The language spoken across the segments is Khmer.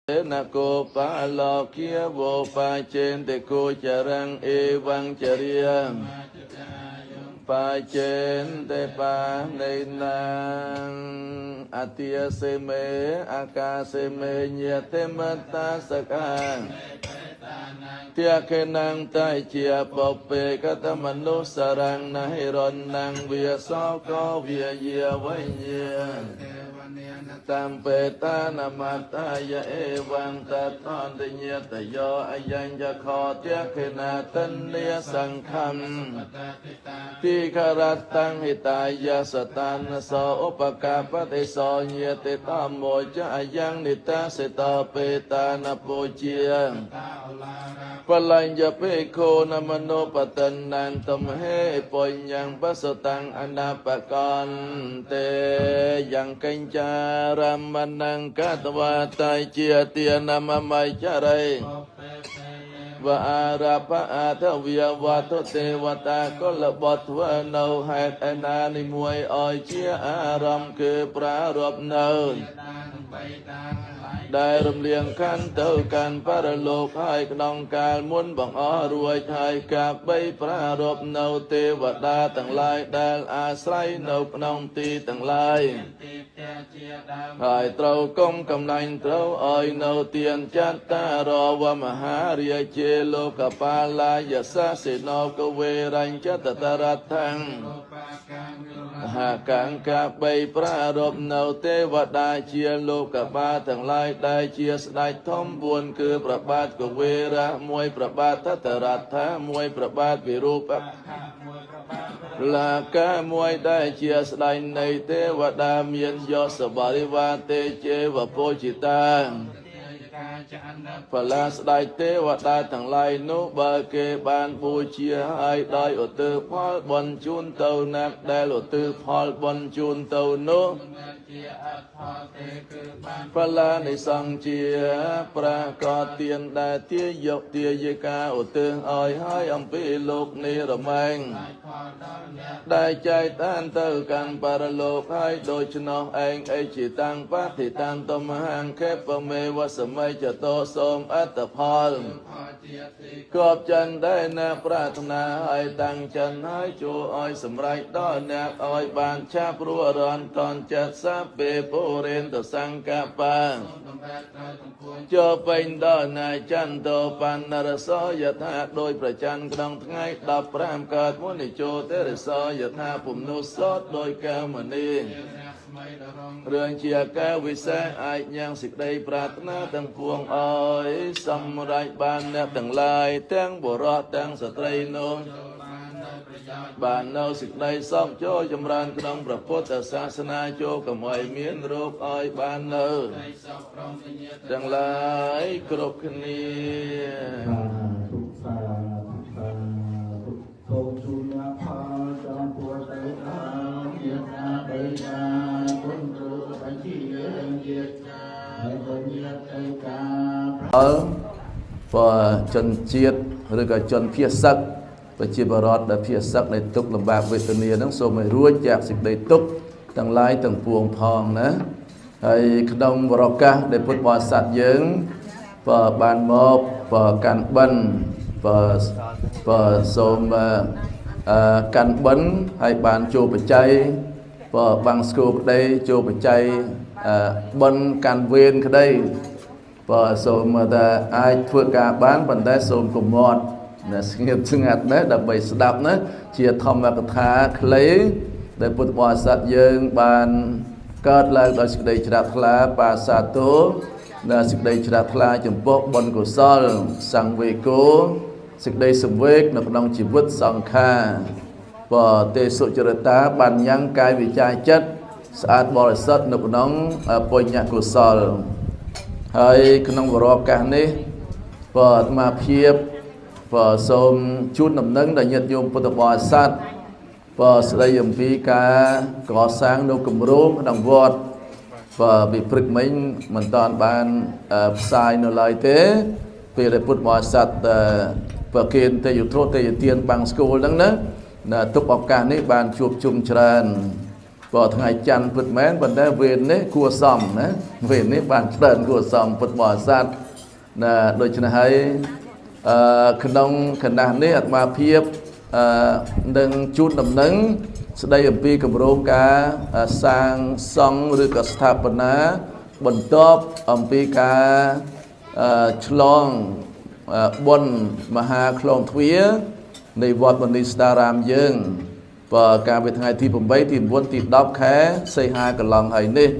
na cô pa lo kia vô pa trên để cô chả răng e vang chả ria pa trên để pa nên nang atia se me aka se me nhẹ thêm ta saka tia khe nang tai chia bọc bề các tâm manu sarang na hiron nang vía so có vía vía với nhẹ tam pe ta namata ya evang ta ton de nhẹ ta do ayang ya kho tia khe na tân lia sang kham ti kharatang hitaya satan so upakapate so nhẹ te tam mo cha ayang nita se ta pe ta na po chia Palanya peko namano patanan tamhe ponyang pasotang anapakan te yang kencaram manang katwa tai chia tia namamai charai và arapa atavia vato te vata kolabot va nâu hạt anani muai oi chia aram ke prarop nâu đại rầm liền khăn tơ can para lục hai nong can muốn bằng ó ruồi hai cặp bay para rộp nâu tê và đa tầng lai đa asray nâu nong ti tầng lai hai trâu công cầm lành trâu oi nâu tiền chát ta ro và maha ria chê lô kapala yasa se nâu câu về ranh chát ta ra thang hạ cạn cặp bay para rộp nâu tê và đa chia lô kapa tầng lai đại chia đại thông buồn cứ prabhat của Vera môi prabhat Taratha môi prabhat Virupa là ca môi đại chia đại này tế và đa miên do Sabariva tế chế và Pochita Phala đại tế và đa thằng lai nô ba kê ban bù chia hai đại ở tư phal bon chun tàu nạc đại ở tư phal bon chun tàu nô Phala này sang chia pra có tiền đại tia dọc tia dây ca ở tư oi hai ông pi lục ni rầm anh đại chạy tan tơ càng paralok hai đôi chân anh ấy chỉ tăng phát thì tăng tâm hàng khép và mê và sớm mai cho to xôm át tập hall cọp chân đây nè pratna hai tăng chân hai chu oi sớm rai đó nè oi bàn chap rùa ron ton chặt sáp bê bô ren tờ sang kapa cho bên đó nè chân tô pan nà so yết hạ đôi pra chân trong ngay đập ram cát muốn đi cho thế so yết hạ phụng nô sót đôi cao mà đi Rương chia ca vi sa ai nhang xịt đây pratna tăng phuong oi sam rai ban nè tăng lai tăng bồ rọ tăng sạ tây nô bàn nâu xịt đây xong cho châm ran trong Phật Phật sa sana cho cả mọi miếng rốt oi ban nâu tăng lai krop khni ở và chân chiết rồi cả chân phía sắc và chia bờ rót đã phía sắc này tục làm bạc về tận này nó số mày ruồi chạc xịt đầy tục tầng lai tầng puồng phong nữa hay đông và ca để phun bò sạt dưỡng và bàn mộp và càn bần và số càn bấn hay bàn chùa bạch chay và bằng scoop đây chùa bạch chay bần càn viên cái đây và số mà ta ai thua cả bán bằng tay số cùng một là nghiệp sinh ngặt đấy đặc biệt đạp đấy chia thom và thả lấy để bút bò sát dương bàn cất lại đôi sự đầy chặt lá bà sa tố là sự đầy chặt lá chấm bốc bần của sol sang về cố sự đầy sum vết nó còn chỉ vứt sang kha và tê số chợ tá bàn nhang cái vị chai chất sát bò sắt nó còn bồi nhạc của sol hayក្នុងវរកកាសនេះបើអាត្មាភាពបើសូមជូនដំណឹងដល់ញាតិញោមពុទ្ធបរិស័ទបើស្ដីអំពីការកសាងនៅគម្រោងក្នុងវត្តបើវិព្រឹកមិញមិនតាន់បានផ្សាយនៅឡើយទេពេលដែលពុទ្ធបរិស័ទប្រគេនទេយធរទេយទានបាំងស្គូលហ្នឹងណាទុកឱកាសនេះបានជួបជុំច្រើន bỏ ngày chăn vượt mến vấn đề về nế cua xòm về nế bàn trần cua xòm vượt bỏ sát là đôi chân hay khẩn đông khẩn đàn nế mà phiếp nâng chút nằm nâng sau đây pi cầm rô cá sang song rồi cả sthapana bẩn top pi cá chlong bon maha chlong thúyในวัดมณีสตารามយើងបើការវិថ្ងៃទី8ទី9ទី10ខែសីហាកន្លងហើយនេះ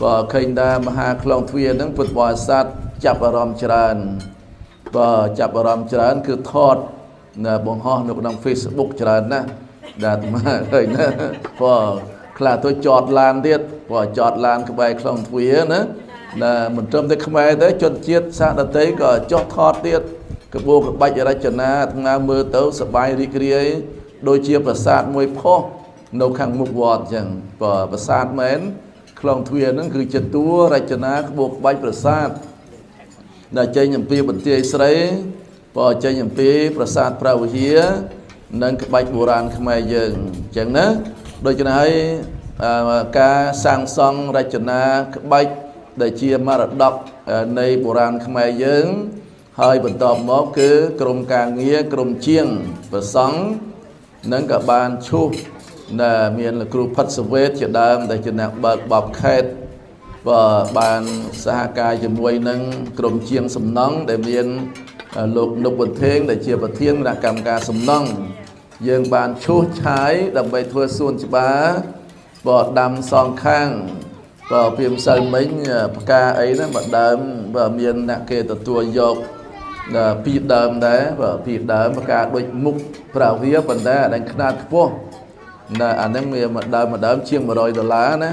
បើឃើញថាមហាខ្លងទ្វារហ្នឹងពុទ្ធបរិស័ទចាប់អារម្មណ៍ច្រើនបើចាប់អារម្មណ៍ច្រើនគឺថតនៅបង្ហោះនៅក្នុង Facebook ច្រើនណាស់ដែលអាត្មាឃើញណាបើខ្លះទៅចតឡានទៀតបើចតឡានក្បែរខ្លងទ្វារណាមិនត្រឹមតែខ្មែរទេជនជាតិសាសដទៃក៏ចុះថតទៀតក្បួនក្បាច់រចនាអាត្មាមើលទៅសប្បាយរីករាយដូចជាប្រាសាទមួយផុសនៅខាងមុខវត្តអញ្ចឹងបើប្រាសាទមែនខ្លងទ្វារហ្នឹងគឺជាតួរចនាក្បួនក្បាច់ប្រាសាទដែលចេញអំពីបន្ទាយស្រីបើចេញអំពីប្រាសាទព្រះវិហារនិងក្បាច់បុរាណខ្មែរយើងអញ្ចឹងណាដូច្នេះហើយការសាងសង់រចនាក្បាច់ដែលជាមរតកនៃបុរាណខ្មែរយើងហើយបន្តមកគឺក្រុមការងារក្រុមជាងប្រសង់នឹងក៏បានឈូសដែលមានលោកគ្រូផិតសវេតជាដើមដែលជាអ្នកបើកបបខេត្តបើបានសហការជាមួយនឹងក្រុមជាងសំណង់ដែលមានលោកនុកវុធេងដែលជាប្រធានគណៈកម្មការសំណង់យើងបានឈូសឆាយដើម្បីធ្វើសួនច្បារបើដាំសងខាងបើពីម្សិលមិញផ្កាអីហ្នឹងបើដើមបើមានអ្នកគេទទួលយកពីដើមដែរបើពីដើមផ្កាដូចមុខប្រាវាប៉ុន្តែអានេះខ្នាតខ្ពស់ណាអាហ្នឹងវាមកដើមជាង$100ណា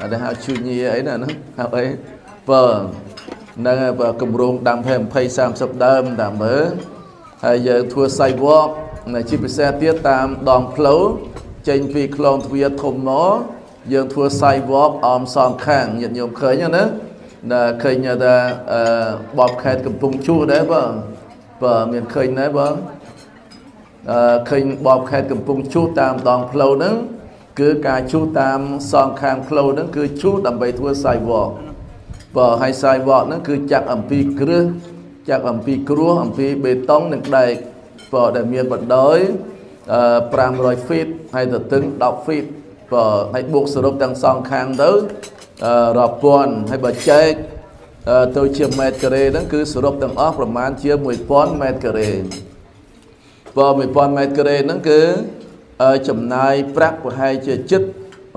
អានេះហៅជួញីអីណាហ្នឹងហៅអីបើហ្នឹងបើគម្រោងដាំ20-30ដើមតាមមើលហើយយើងធ្វើសៃវ៉កជាពិសេសទៀតតាមដងផ្លូវចេញពីខ្លងទ្វារធំមកយើងធ្វើសៃវ៉កអមសងខាងញាតិញោមឃើញណាឃើញថាបបខេត្តកំពង់ជួរដែរបើមានឃើញដែរបើឃើញបបខេត្តកំពង់ជួរតាមដងផ្លូវហ្នឹងគឺការជួសតាមសងខាងផ្លូវហ្នឹងគឺជួសដើម្បីធ្វើសាយវ៉កបើហើយសាយវ៉កហ្នឹងគឺចាក់អំពីគ្រឹះចាក់អំពីគ្រោះអំពីបេតុងនិងដែកបើដែលមានបណ្ដោយ500 feet ហើយទៅទិញ10 feet បើហើយបូកសរុបទាំងសងខាងទៅរាប់ពាន់ហើយបើចែកទៅជាម៉ែត្រការ៉េហ្នឹងគឺសរុបទាំងអស់ប្រមាណជា1000ម៉ែត្រការ៉េបើ1000ម៉ែត្រការ៉េហ្នឹងគឺចំណាយប្រាក់ប្រហែលជាជិត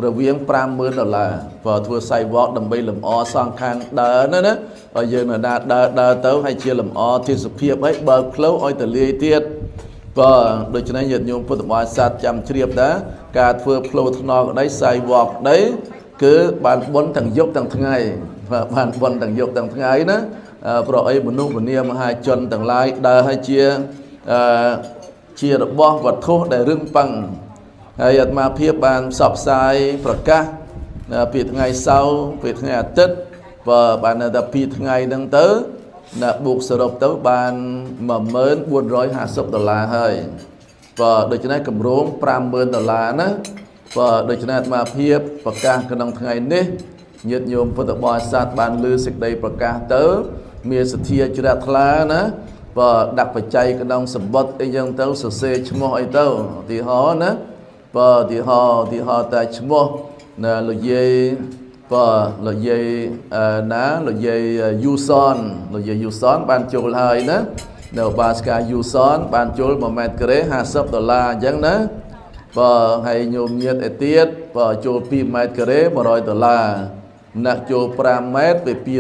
រវាង$50,000បើធ្វើ sidewalk ដើម្បីលម្អសងខាងដើរណាបើយើងនៅណាដើរទៅហើយជាលម្អទេសភាពហើយបើកផ្លូវឲ្យទលាយទៀតបើដូច្នេះញាតិញោមពុទ្ធបរិស័ទចាំជ្រាបដែរការធ្វើផ្លូវថ្នល់ក្តី sidewalk ក្តីគឺបានបុណ្យទាំងយប់ទាំងថ្ងៃបានបុណ្យទាំងយប់ទាំងថ្ងៃណាប្រអីមនុស្សម្នាមហាជនទាំងឡាយដើរឲ្យជារបស់វត្ថុដែលរឹងប៉ឹងហើយអាត្មាភាពបានផ្សព្វផ្សាយប្រកាសពីថ្ងៃសៅរ៍ពីថ្ងៃអាទិត្យបើបានតែ2ថ្ងៃហ្នឹងទៅបូកសរុបទៅបាន$1450ហើយបើដូច្នេះកម្រង$50,000ណាបើដូច្នេះអាត្មាភាពប្រកាសក្នុងថ្ងៃនេះញាតិញោមពុទ្ធបរិស័ទបានលើសេចក្តីប្រកាសទៅមានសទ្ធាជ្រះថ្លាណាបើដាក់បច្ច័យក្នុងសម្បត្តិអីយ៉ាងទៅសរសេរឈ្មោះអីទៅឧទាហរណ៍ណាបើឧទាហរណ៍តែឈ្មោះលោកយាយបើលោកយាយណាលោកយាយយូសនបានចូលហើយណានៅបាសកាយូសនបានចូល1ម៉ែត្រការ៉េ$50អញ្ចឹងណាបើហើយញោមញាតឯទៀតបើចូល2ម៉ែត្រការ៉េ$100អ្នកចូល5ម៉ែត្រពី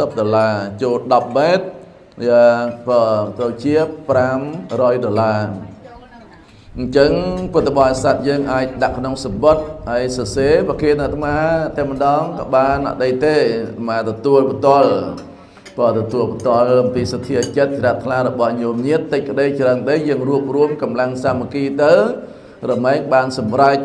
$250ចូល10ម៉ែត្របើទៅជា$500អញ្ចឹងពុទ្ធបរិស័ទយើងអាចដាក់ក្នុងសម្បត្តិហើយសរសេរប្រគេនអាត្មាតែម្ដងក៏បានអត់ដីទេអាត្មាទទួលបន្តអំពីសទ្ធាចិត្តជ្រះថ្លារបស់ញោមញាតតិចក្តីច្រើនក្តីយើងរួបរวมកម្លាំងសាមគ្គីទៅរមែងបានសម្រេច